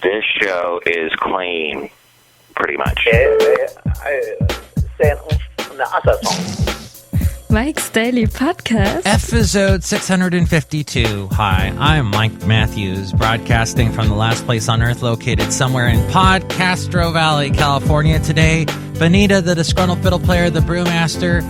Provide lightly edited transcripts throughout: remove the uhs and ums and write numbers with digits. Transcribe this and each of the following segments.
This show is clean, pretty much. Mike's Daily Podcast. Effizode 652. Hi, I'm Mike Matthews, broadcasting from the last place on Earth located somewhere in Castro Valley, California. Today, Benita, the Disgruntled Fiddle Player, the Brewmaster,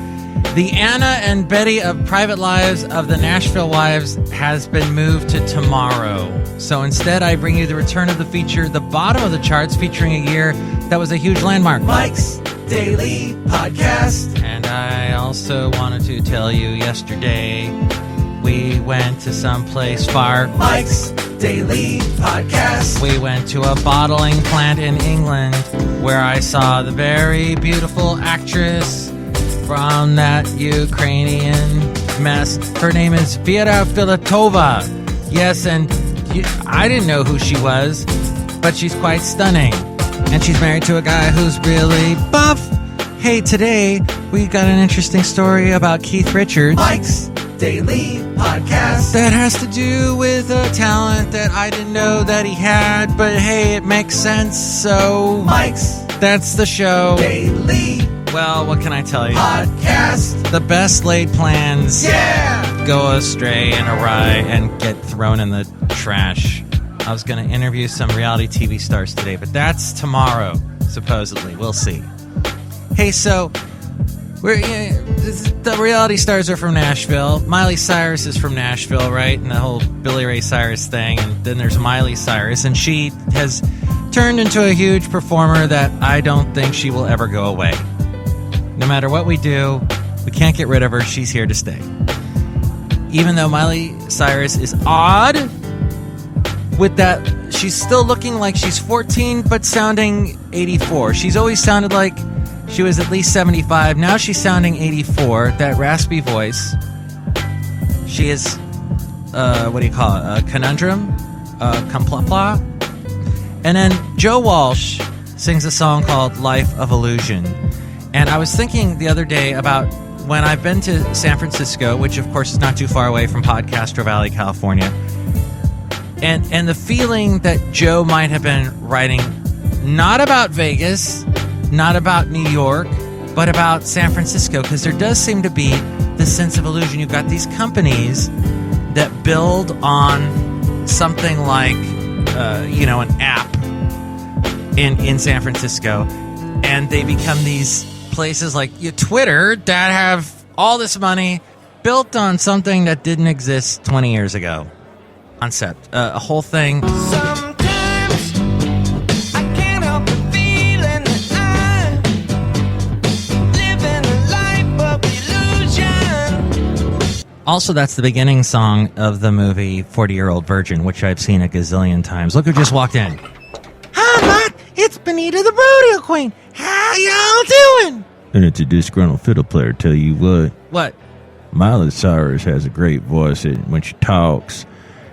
the Anna and Betty of Private Lives of the Nashville Wives has been moved to tomorrow. So instead, I bring you the return of the feature, the bottom of the charts, featuring a year that was a huge landmark. Mike's Daily Podcast. And I also wanted to tell you yesterday, we went to some place far. Mike's Daily Podcast. We went to a bottling plant in England where I saw the very beautiful actress from that Ukrainian mess. Her name is Vera Filatova. Yes, and I didn't know who she was, but she's quite stunning. And she's married to a guy who's really buff. Hey, today we got an interesting story about Keith Richards. Mike's Daily Podcast. That has to do with a talent that I didn't know that he had, but hey, it makes sense, so Mike's. That's the show. Daily. Well, what can I tell you? Podcast. The best laid plans go astray and awry and get thrown in the trash. I was going to interview some reality TV stars today, but that's tomorrow, supposedly. We'll see. Hey, so the reality stars are from Nashville. Miley Cyrus is from Nashville, right? And the whole Billy Ray Cyrus thing. And then there's Miley Cyrus, and she has turned into a huge performer that I don't think she will ever go away. No matter what we do, we can't get rid of her. She's here to stay. Even though Miley Cyrus is odd with that, she's still looking like she's 14, but sounding 84. She's always sounded like she was at least 75. Now she's sounding 84. That raspy voice. She is, what do you call it? A conundrum? Complapla? And then Joe Walsh sings a song called Life of Illusion. And I was thinking the other day about when I've been to San Francisco, which of course is not too far away from Castro Valley, California, and the feeling that Joe might have been writing not about Vegas, not about New York, but about San Francisco, because there does seem to be this sense of illusion. You've got these companies that build on something like, an app in San Francisco, and they become these places like Twitter that have all this money built on something that didn't exist 20 years ago. Concept, a whole thing. Sometimes I can't help the feeling that I'm living a life of illusion. Also, that's the beginning song of the movie 40-Year-Old Virgin, which I've seen a gazillion times. Look who just walked in. Hi, Mike. It's Benita the Rodeo Queen. How y'all doing? And it's a disgruntled fiddle player, tell you what. What? Miley Cyrus has a great voice, and when she talks,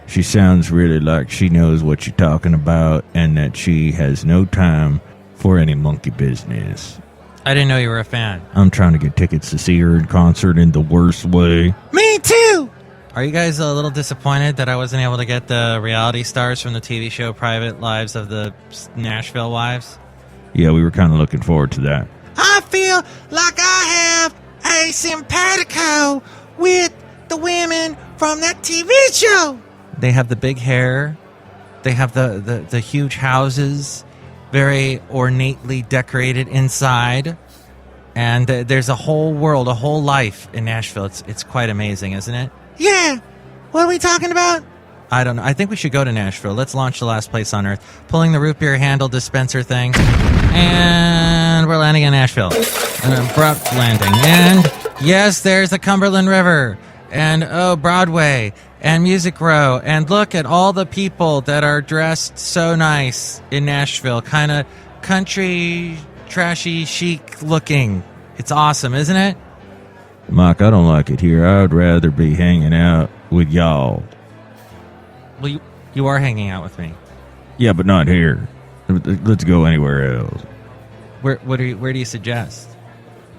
she sounds really like she knows what she's talking about and that she has no time for any monkey business. I didn't know you were a fan. I'm trying to get tickets to see her in concert in the worst way. Me too! Are you guys a little disappointed that I wasn't able to get the reality stars from the TV show Private Lives of the Nashville Wives? Yeah, we were kind of looking forward to that. I feel like I have a simpatico with the women from that TV show. They have the big hair. They have the huge houses, very ornately decorated inside. And there's a whole world, a whole life in Nashville. It's quite amazing, isn't it? Yeah. What are we talking about? I don't know. I think we should go to Nashville. Let's launch the last place on Earth. Pulling the root beer handle dispenser thing. And we're landing in Nashville. An abrupt landing. And yes, there's the Cumberland River. And Broadway. And Music Row. And look at all the people that are dressed so nice in Nashville. Kind of country, trashy, chic looking. It's awesome, isn't it? Mike, I don't like it here. I'd rather be hanging out with y'all. Well, you are hanging out with me. Yeah, but not here. Let's go anywhere else. Where do you suggest?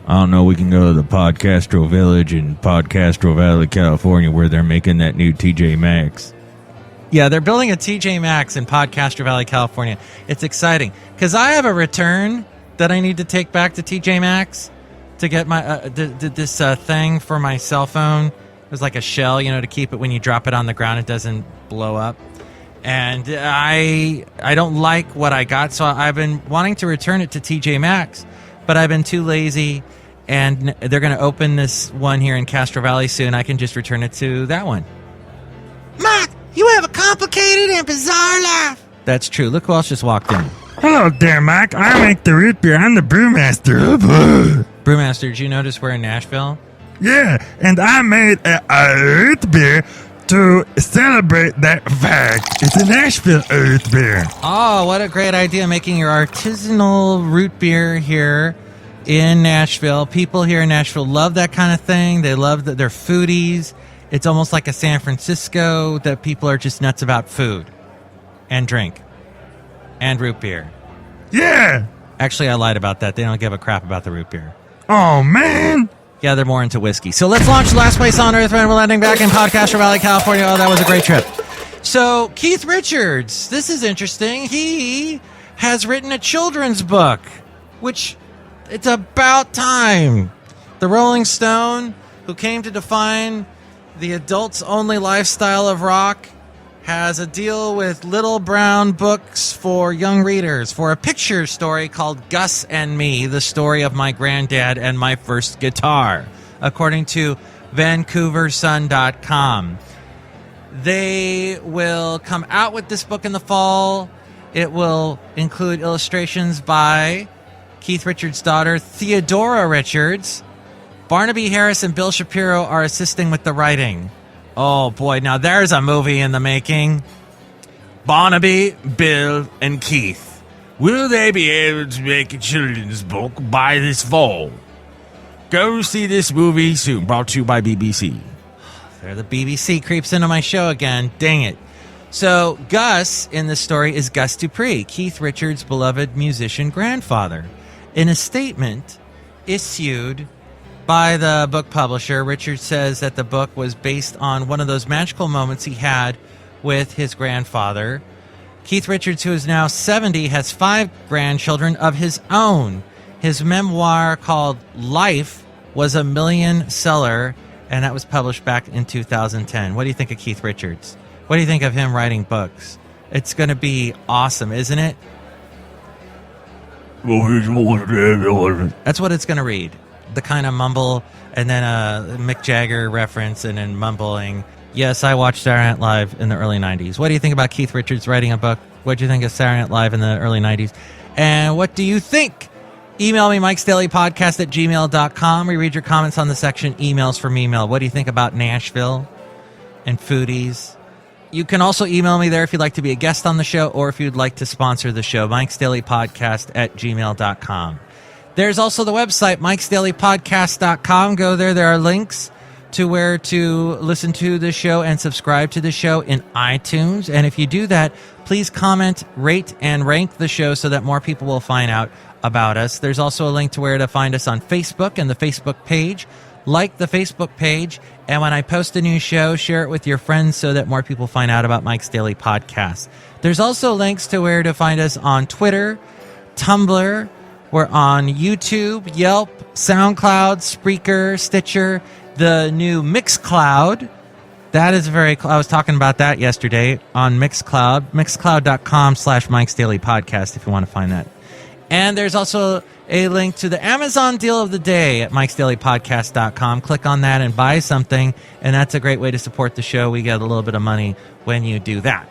I don't know. We can go to the Podcastro Village in Castro Valley, California, where they're making that new TJ Maxx. Yeah, they're building a TJ Maxx in Podcastro Valley, California. It's exciting because I have a return that I need to take back to TJ Maxx to get my this thing for my cell phone. It was like a shell, to keep it when you drop it on the ground, it doesn't blow up. And I don't like what I got, so I've been wanting to return it to TJ Maxx, but I've been too lazy, and they're going to open this one here in Castro Valley soon. I can just return it to that one. Mike, you have a complicated and bizarre life. That's true. Look who else just walked in. Hello there, Mike. I make the root beer. I'm the brewmaster. Brewmaster, did you notice we're in Nashville? Yeah, and I made a root beer to celebrate that fact. It's a Nashville root beer. Oh, what a great idea, making your artisanal root beer here in Nashville. People here in Nashville love that kind of thing. They love that they're foodies. It's almost like a San Francisco that people are just nuts about food and drink and root beer. Yeah. Actually, I lied about that. They don't give a crap about the root beer. Oh, man. Yeah, they're more into whiskey. So let's launch Last Place on Earth, and we're landing back in Podcastro Valley, California. Oh, that was a great trip. So Keith Richards, this is interesting. He has written a children's book, which it's about time. The Rolling Stone, who came to define the adults-only lifestyle of rock, has a deal with Little Brown Books for young readers for a picture story called Gus and Me, the story of my granddad and my first guitar, according to VancouverSun.com. They will come out with this book in the fall. It will include illustrations by Keith Richards' daughter, Theodora Richards. Barnaby Harris and Bill Shapiro are assisting with the writing. Oh, boy. Now, there's a movie in the making. Barnaby, Bill, and Keith. Will they be able to make a children's book by this fall? Go see this movie soon. Brought to you by BBC. There, the BBC creeps into my show again. Dang it. So, Gus in the story is Gus Dupree, Keith Richards' beloved musician grandfather. In a statement issued by the book publisher, Richard says that the book was based on one of those magical moments he had with his grandfather. Keith Richards, who is now 70, has 5 grandchildren of his own. His memoir called Life was a million seller, and that was published back in 2010. What do you think of Keith Richards? What do you think of him writing books? It's going to be awesome, isn't it? That's what it's going to read. The kind of mumble, and then a Mick Jagger reference, and then mumbling. Yes, I watched Saturday Night Live in the early 90s. What do you think about Keith Richards writing a book? What do you think of Saturday Night Live in the early 90s? And what do you think? Email me, mikesdailypodcast@gmail.com. We read your comments on the section Emails from Email. What do you think about Nashville and foodies? You can also email me there if you'd like to be a guest on the show, or if you'd like to sponsor the show, mikesdailypodcast@gmail.com. There's also the website, MIKEs-DAILY-PODCAST.com. Go there. There are links to where to listen to the show and subscribe to the show in iTunes. And if you do that, please comment, rate, and rank the show so that more people will find out about us. There's also a link to where to find us on Facebook and the Facebook page. Like the Facebook page. And when I post a new show, share it with your friends so that more people find out about Mike's Daily Podcast. There's also links to where to find us on Twitter, Tumblr. We're on YouTube, Yelp, SoundCloud, Spreaker, Stitcher, the new MixCloud. That is I was talking about that yesterday on MixCloud, mixcloud.com/MikesDailyPodcast if you want to find that. And there's also a link to the Amazon deal of the day at MikesDailyPodcast.com. Click on that and buy something, and that's a great way to support the show. We get a little bit of money when you do that.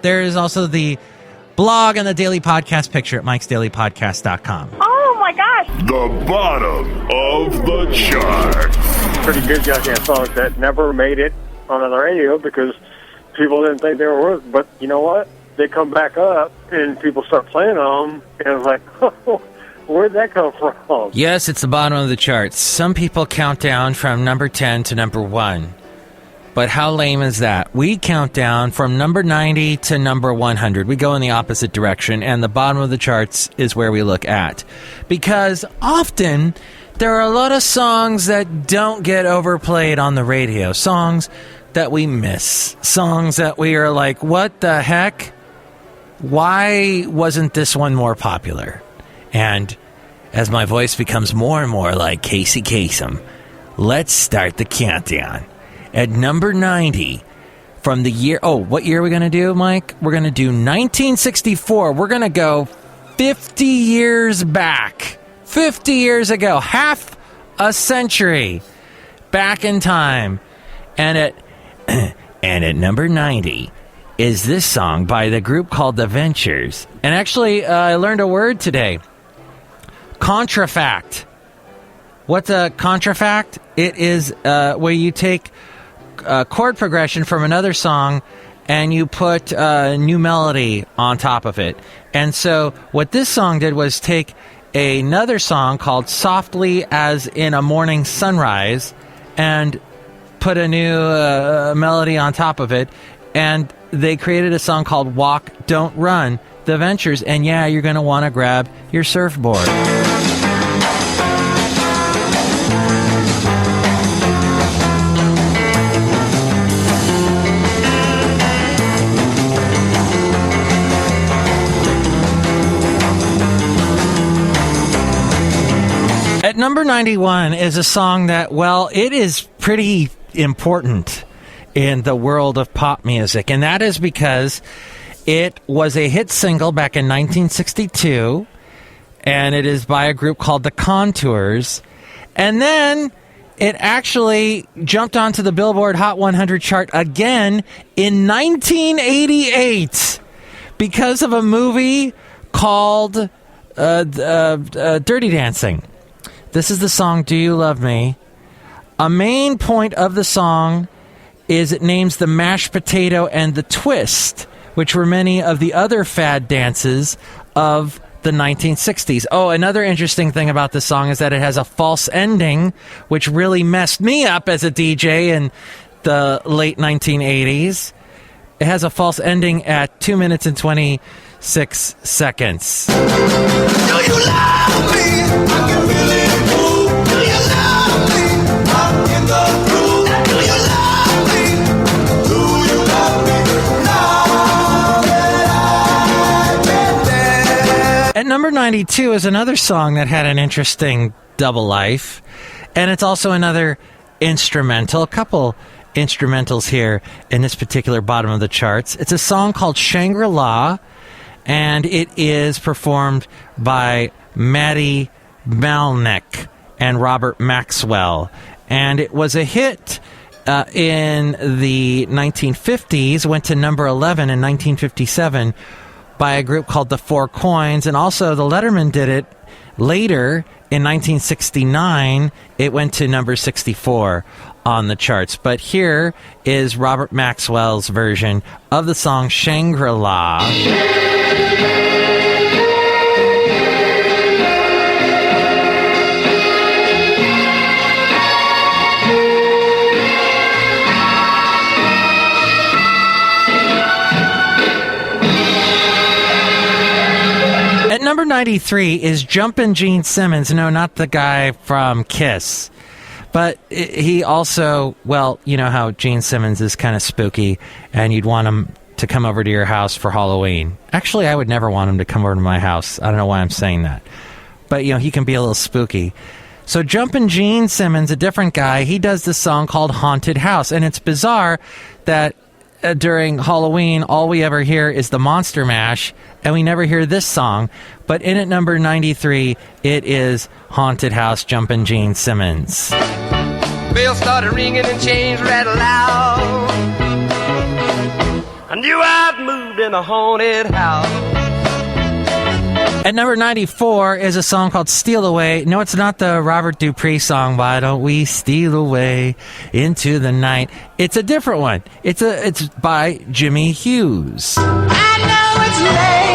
There is also the blog and the daily podcast picture at MikesDailyPodcast.com. Oh my gosh! The bottom of the chart. Pretty good goddamn songs that never made it on the radio because people didn't think they were worth it. But you know what? They come back up and people start playing them, and it's like, oh, where'd that come from? Yes, it's the bottom of the charts. Some people count down from number 10 to number 1. But how lame is that? We count down from number 90 to number 100. We go in the opposite direction, and the bottom of the charts is where we look at. Because often, there are a lot of songs that don't get overplayed on the radio. Songs that we miss. Songs that we are like, what the heck? Why wasn't this one more popular? And as my voice becomes more and more like Casey Kasem, let's start the countdown. At number 90, from the year... Oh, what year are we going to do, Mike? We're going to do 1964. We're going to go 50 years back. 50 years ago. Half a century back in time. And at number 90 is this song by the group called The Ventures. And actually, I learned a word today. Contrafact. What's a contrafact? It is where you take a chord progression from another song and you put a new melody on top of it. And so what this song did was take another song called Softly as in a Morning Sunrise and put a new melody on top of it. And they created a song called Walk, Don't Run, The Ventures. And yeah, you're going to want to grab your surfboard. At number 91 is a song that, well, it is pretty important in the world of pop music, and that is because it was a hit single back in 1962, and it is by a group called The Contours, and then it actually jumped onto the Billboard Hot 100 chart again in 1988 because of a movie called Dirty Dancing. This is the song, Do You Love Me? A main point of the song is it names the mashed potato and the twist, which were many of the other fad dances of the 1960s. Oh, another interesting thing about this song is that it has a false ending, which really messed me up as a DJ in the late 1980s. It has a false ending at 2 minutes and 26 seconds. Do you love me? I can feel it move. Do you love me? I'm in the groove. Do you love me? Do you love me? Now that I've been there. At number 92 is another song that had an interesting double life, and it's also another instrumental. A couple instrumentals here in this particular bottom of the charts. It's a song called Shangri-La, and it is performed by Maddie Malnick and Robert Maxwell. And it was a hit in the 1950s, went to number 11 in 1957 by a group called the Four Coins, and also the Letterman did it later in 1969. It went to number 64 on the charts. But here is Robert Maxwell's version of the song Shangri-La. At number 93 is Jumpin' Gene Simmons. No, not the guy from Kiss. But he also, well, you know how Gene Simmons is kind of spooky, and you'd want him to come over to your house for Halloween. Actually, I would never want him to come over to my house. I don't know why I'm saying that. But, you know, he can be a little spooky. So Jumpin' Gene Simmons, a different guy, he does this song called Haunted House. And it's bizarre that during Halloween, all we ever hear is the Monster Mash, and we never hear this song. But in at number 93, it is Haunted House, Jumpin' Gene Simmons. Bells started ringing and chains rattled out. I knew I'd moved in a haunted house. At number 94 is a song called Steal Away. No, it's not the Robert Dupree song, Why Don't We Steal Away Into the Night. It's a different one. It's by Jimmy Hughes. I know it's late.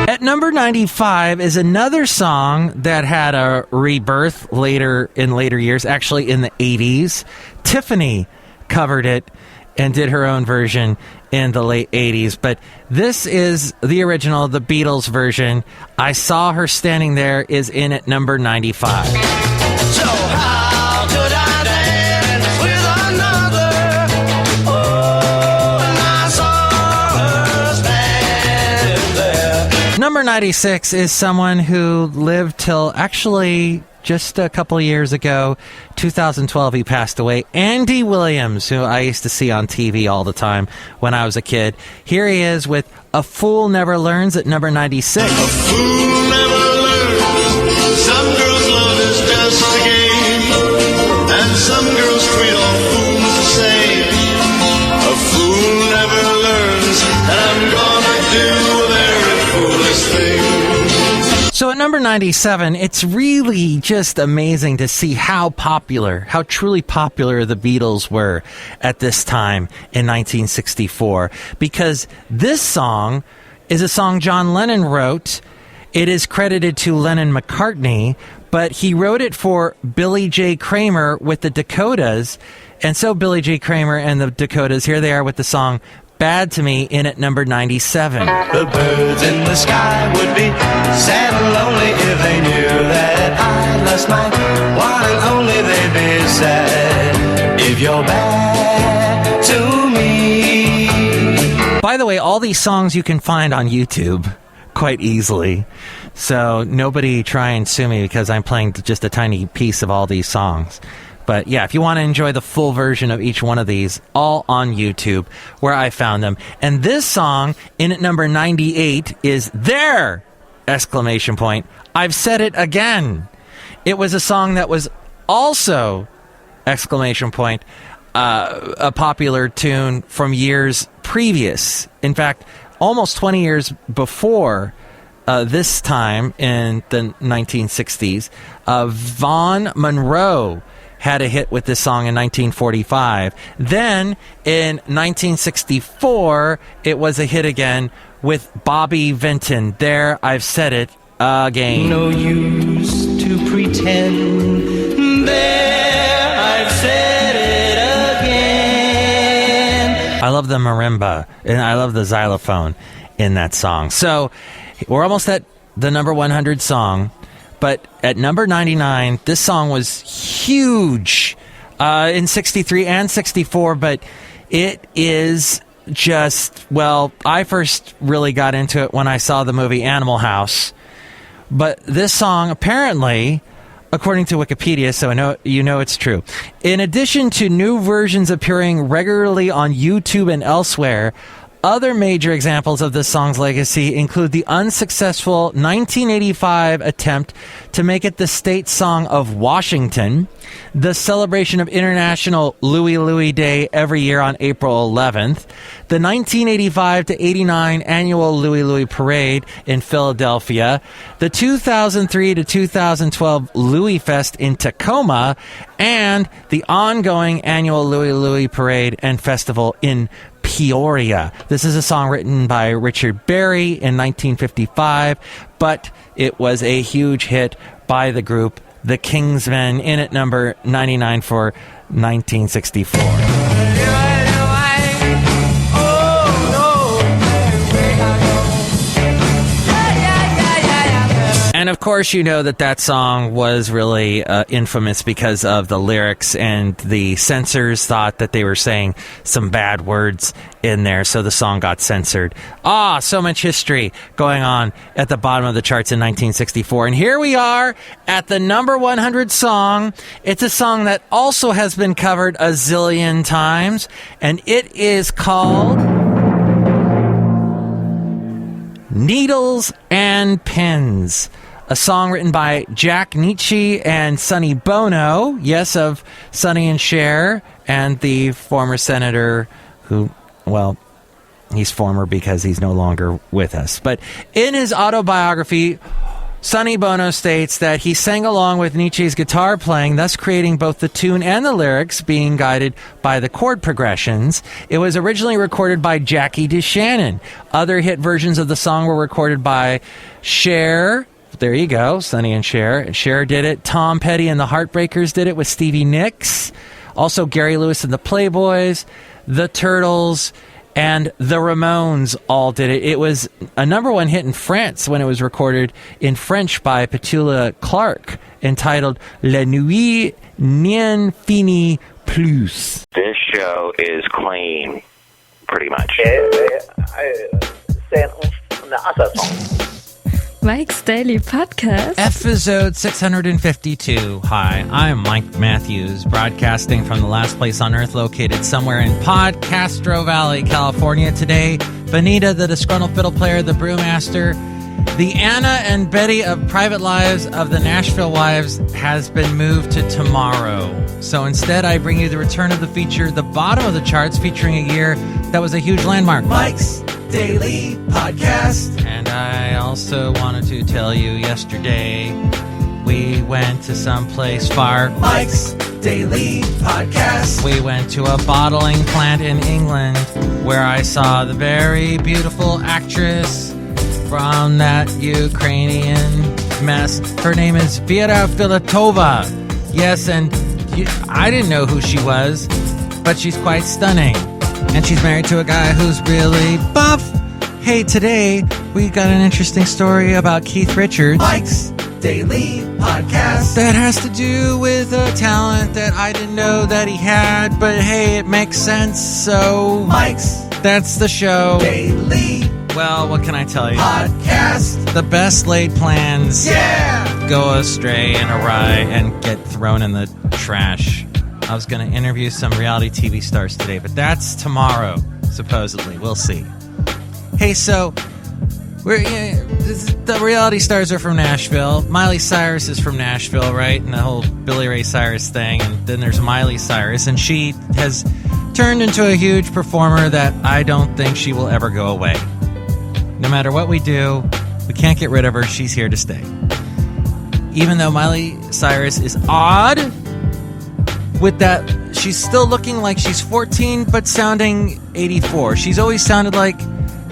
At number 95 is another song that had a rebirth in later years, actually in the 80s. Tiffany covered it and did her own version in the late 80s. But this is the original, the Beatles version. I Saw Her Standing There is in at number 95. So how could I dance with another? Oh, and I saw her standing there. Number 96 is someone who lived till actually just a couple of years ago, 2012, he passed away. Andy Williams, who I used to see on TV all the time when I was a kid. Here he is with A Fool Never Learns at number 96. A fool never learns. Some girls' love is just a game, and some girls treat all fools the same. A fool never learns, and I'm gonna do a very foolish thing. So at number 97, it's really just amazing to see how truly popular the Beatles were at this time in 1964. Because this song is a song John Lennon wrote. It is credited to Lennon-McCartney, but he wrote it for Billy J. Kramer with the Dakotas. And so Billy J. Kramer and the Dakotas, here they are with the song Bad to Me in at number 97. The birds in the sky would be sad and lonely if they knew that I lost my one and only. They'd be sad if you're bad to me. By the way, all these songs you can find on YouTube quite easily. So nobody try and sue me because I'm playing just a tiny piece of all these songs. But yeah, if you want to enjoy the full version of each one of these, all on YouTube, where I found them. And this song, in at number 98, is there! Exclamation point. I've said it again. It was a song that was also, exclamation point, a popular tune from years previous. In fact, almost 20 years before this time in the 1960s, Vaughn Monroe had a hit with this song in 1945. Then, in 1964, it was a hit again with Bobby Vinton. There, I've said it again. No use to pretend. There, I've said it again. I love the marimba, and I love the xylophone in that song. So, we're almost at the number 100 song. But at number 99, this song was huge in 63 and 64, but it is just, well, I first really got into it when I saw the movie Animal House. But this song, apparently, according to Wikipedia, so you know it's true. In addition to new versions appearing regularly on YouTube and elsewhere, other major examples of this song's legacy include the unsuccessful 1985 attempt to make it the state song of Washington, the celebration of International Louie Louie Day every year on April 11th, the 1985 to 89 annual Louie Louie Parade in Philadelphia, the 2003 to 2012 Louie Fest in Tacoma, and the ongoing annual Louie Louie Parade and Festival in Peoria. This is a song written by Richard Berry in 1955, but it was a huge hit by the group The Kingsmen, in at number 99 for 1964. And of course, you know that song was really infamous because of the lyrics, and the censors thought that they were saying some bad words in there, so the song got censored. So much history going on at the bottom of the charts in 1964. And here we are at the number 100 song. It's a song that also has been covered a zillion times, and it is called Needles and Pins. A song written by Jack Nietzsche and Sonny Bono, yes, of Sonny and Cher, and the former senator who, well, he's former because he's no longer with us. But in his autobiography, Sonny Bono states that he sang along with Nietzsche's guitar playing, thus creating both the tune and the lyrics, being guided by the chord progressions. It was originally recorded by Jackie DeShannon. Other hit versions of the song were recorded by Cher. There you go, Sonny and Cher. Cher did it. Tom Petty and the Heartbreakers did it with Stevie Nicks. Also Gary Lewis and the Playboys, the Turtles, And the Ramones all did it. It was a number one hit in France when it was recorded in French by Petula Clark, entitled La Nuit N'en Finit Plus. This show is clean, pretty much. Mike's Daily Podcast. Effizode 652. Hi, I'm Mike Matthews, broadcasting from the last place on Earth located somewhere in Podcastro Valley, California. Today, Benita, the Disgruntled Fiddle Player, the Brewmaster, the Anna and Betty of Private Lives of the Nashville Wives has been moved to tomorrow. So instead, I bring you the return of the feature, the bottom of the charts, featuring a year that was a huge landmark. Mike's Daily Podcast. And I also wanted to tell you yesterday, we went to someplace far. Mike's Daily Podcast. We went to a bottling plant in England where I saw the very beautiful actress from that Ukrainian mess. Her name is Vera Filatova. Yes, and I didn't know who she was, but she's quite stunning. And she's married to a guy who's really buff. Hey, today we got an interesting story about Keith Richards. Mike's Daily Podcast. That has to do with a talent that I didn't know that he had, but hey, it makes sense, so Mike's. That's the show. Daily. Well, what can I tell you? Podcast. The best laid plans go astray and awry and get thrown in the trash. I was going to interview some reality TV stars today, but that's tomorrow, supposedly. We'll see. Hey, so the reality stars are from Nashville. Miley Cyrus is from Nashville, right? And the whole Billy Ray Cyrus thing. And then there's Miley Cyrus, and she has turned into a huge performer that I don't think she will ever go away. No matter what we do, we can't get rid of her. She's here to stay. Even though Miley Cyrus is odd with that, she's still looking like she's 14, but sounding 84. She's always sounded like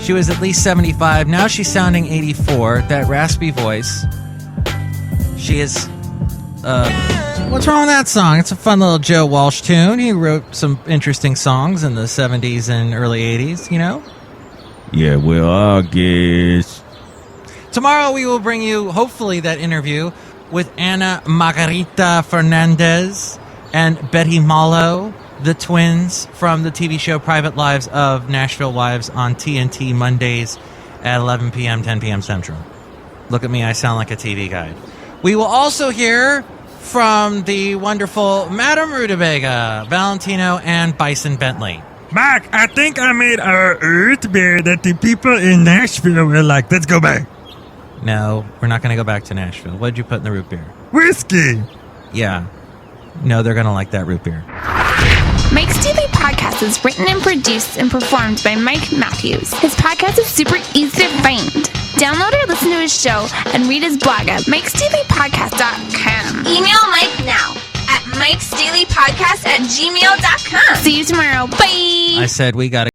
she was at least 75. Now she's sounding 84. That raspy voice. She is... what's wrong with that song? It's a fun little Joe Walsh tune. He wrote some interesting songs in the 70s and early 80s, you know? Yeah, well, I guess. Tomorrow we will bring you, hopefully, that interview with Ana Margarita Fernandez and Betty Malo, the twins from the TV show Private Lives of Nashville Wives on TNT Mondays at 11 p.m., 10 p.m. Central. Look at me, I sound like a TV guide. We will also hear from the wonderful Madame Rootabega, Valentino, and Bison Bentley. Mike, I think I made a root beer that the people in Nashville were like, let's go back. No, we're not going to go back to Nashville. What did you put in the root beer? Whiskey. Yeah. No, they're going to like that root beer. Mike's Daily Podcast is written and produced and performed by Mike Matthews. His podcast is super easy to find. Download or listen to his show and read his blog at mikesdailypodcast.com. Email Mike now at mikesdailypodcast@gmail.com. See you tomorrow. Bye. I said we got to